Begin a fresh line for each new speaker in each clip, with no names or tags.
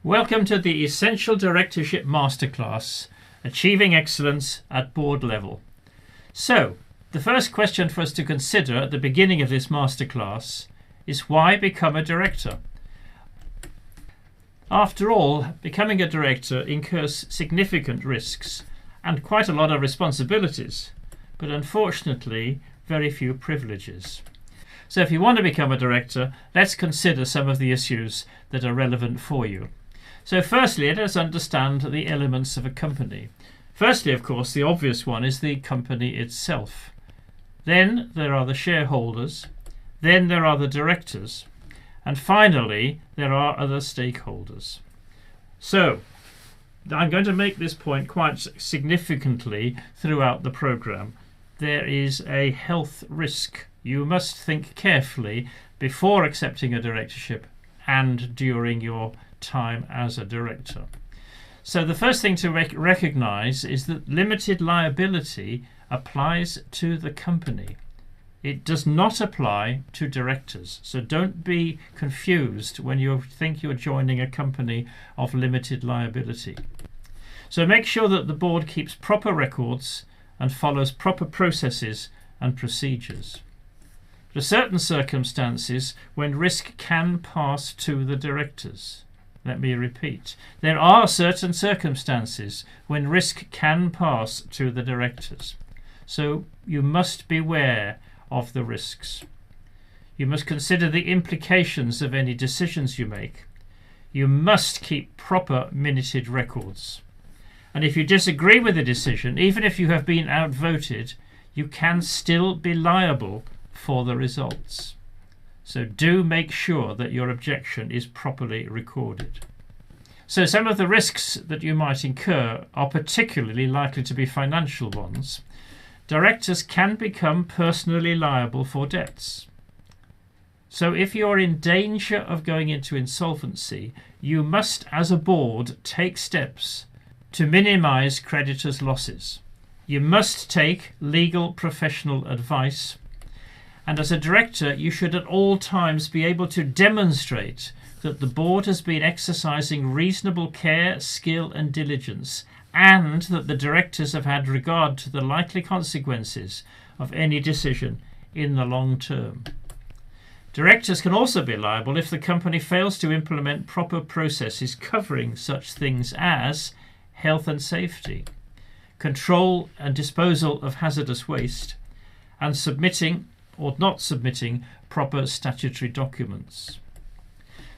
Welcome to the Essential Directorship Masterclass, Achieving Excellence at Board Level. So, the first question for us to consider at the beginning of this masterclass is why become a director? After all, becoming a director incurs significant risks and quite a lot of responsibilities, but unfortunately very few privileges. So if you want to become a director, let's consider some of the issues that are relevant for you. So firstly, let us understand the elements of a company. Firstly, of course, the obvious one is the company itself. Then there are the shareholders. Then there are the directors. And finally, there are other stakeholders. So I'm going to make this point quite significantly throughout the program. There is a health risk. You must think carefully before accepting a directorship and during your time as a director. So the first thing to recognize is that limited liability applies to the company. It does not apply to directors. So don't be confused when you think you're joining a company of limited liability. So make sure that the board keeps proper records and follows proper processes and procedures. There are certain circumstances when risk can pass to the directors. Let me repeat. There are certain circumstances when risk can pass to the directors. So you must beware of the risks. You must consider the implications of any decisions you make. You must keep proper minuted records. And if you disagree with a decision, even if you have been outvoted, you can still be liable for the results. So do make sure that your objection is properly recorded. So some of the risks that you might incur are particularly likely to be financial ones. Directors can become personally liable for debts. So if you're in danger of going into insolvency, you must, as a board, take steps to minimize creditors' losses. You must take legal professional advice. And as a director, you should at all times be able to demonstrate that the board has been exercising reasonable care, skill and diligence, and that the directors have had regard to the likely consequences of any decision in the long term. Directors can also be liable if the company fails to implement proper processes covering such things as health and safety, control and disposal of hazardous waste, and submitting or not submitting proper statutory documents.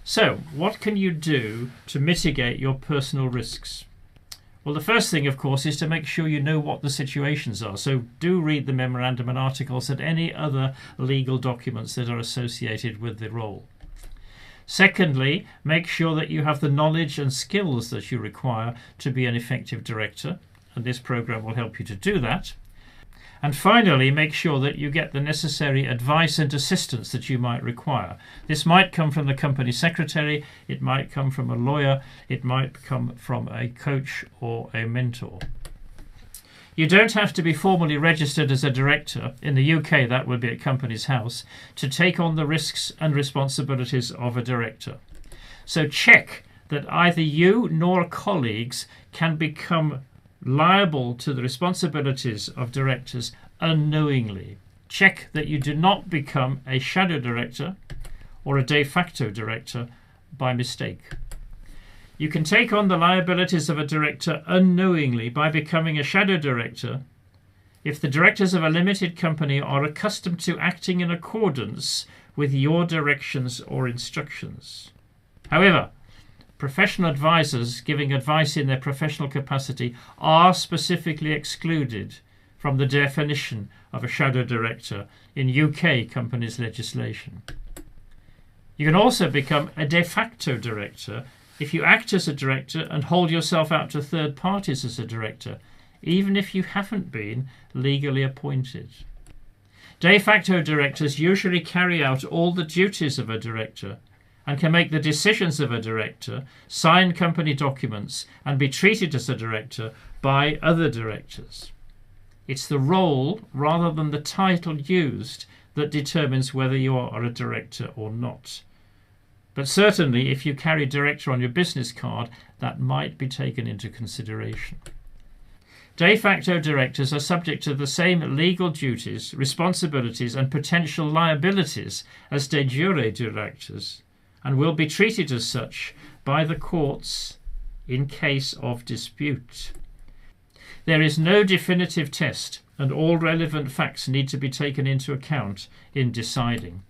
So, what can you do to mitigate your personal risks? Well, the first thing, of course, is to make sure you know what the situations are. So do read the memorandum and articles and any other legal documents that are associated with the role. Secondly, make sure that you have the knowledge and skills that you require to be an effective director, and this program will help you to do that. And finally, make sure that you get the necessary advice and assistance that you might require. This might come from the company secretary, it might come from a lawyer, it might come from a coach or a mentor. You don't have to be formally registered as a director. In the UK, that would be at Companies House, to take on the risks and responsibilities of a director. So check that either you nor colleagues can become liable to the responsibilities of directors unknowingly. Check that you do not become a shadow director or a de facto director by mistake. You can take on the liabilities of a director unknowingly by becoming a shadow director if the directors of a limited company are accustomed to acting in accordance with your directions or instructions. However, professional advisors giving advice in their professional capacity are specifically excluded from the definition of a shadow director in UK companies legislation. You can also become a de facto director if you act as a director and hold yourself out to third parties as a director, even if you haven't been legally appointed. De facto directors usually carry out all the duties of a director and can make the decisions of a director, sign company documents, and be treated as a director by other directors. It's the role rather than the title used that determines whether you are a director or not. But certainly if you carry director on your business card, that might be taken into consideration. De facto directors are subject to the same legal duties, responsibilities and potential liabilities as de jure directors, and will be treated as such by the courts in case of dispute. There is no definitive test, and all relevant facts need to be taken into account in deciding.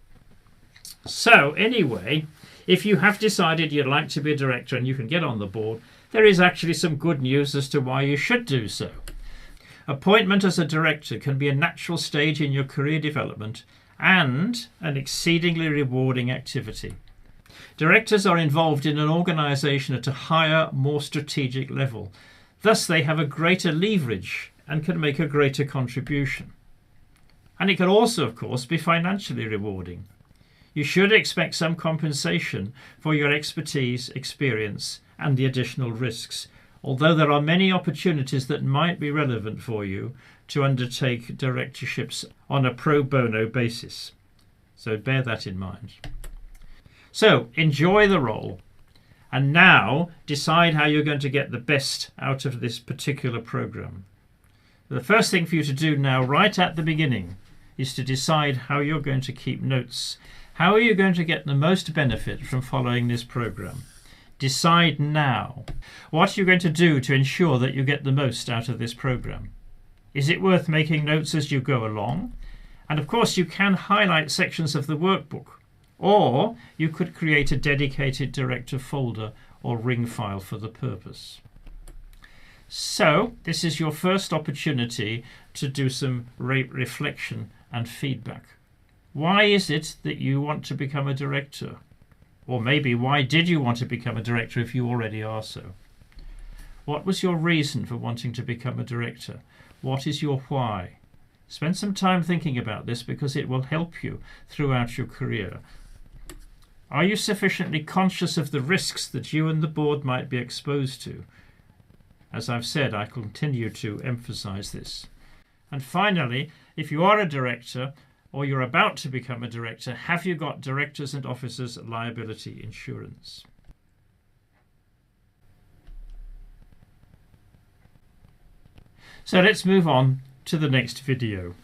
So anyway, if you have decided you'd like to be a director and you can get on the board, there is actually some good news as to why you should do so. Appointment as a director can be a natural stage in your career development and an exceedingly rewarding activity. Directors are involved in an organisation at a higher, more strategic level. Thus, they have a greater leverage and can make a greater contribution. And it can also, of course, be financially rewarding. You should expect some compensation for your expertise, experience, and the additional risks, although there are many opportunities that might be relevant for you to undertake directorships on a pro bono basis. So bear that in mind. So enjoy the role, and now decide how you're going to get the best out of this particular program. The first thing for you to do now, right at the beginning, is to decide how you're going to keep notes. How are you going to get the most benefit from following this program? Decide now. What are you going to do to ensure that you get the most out of this program? Is it worth making notes as you go along? And of course you can highlight sections of the workbook, or you could create a dedicated director folder or ring file for the purpose. So this is your first opportunity to do some reflection and feedback. Why is it that you want to become a director? Or maybe why did you want to become a director if you already are so? What was your reason for wanting to become a director? What is your why? Spend some time thinking about this because it will help you throughout your career. Are you sufficiently conscious of the risks that you and the board might be exposed to? As I've said, I continue to emphasize this. And finally, if you are a director or you're about to become a director, have you got directors and officers liability insurance? So let's move on to the next video.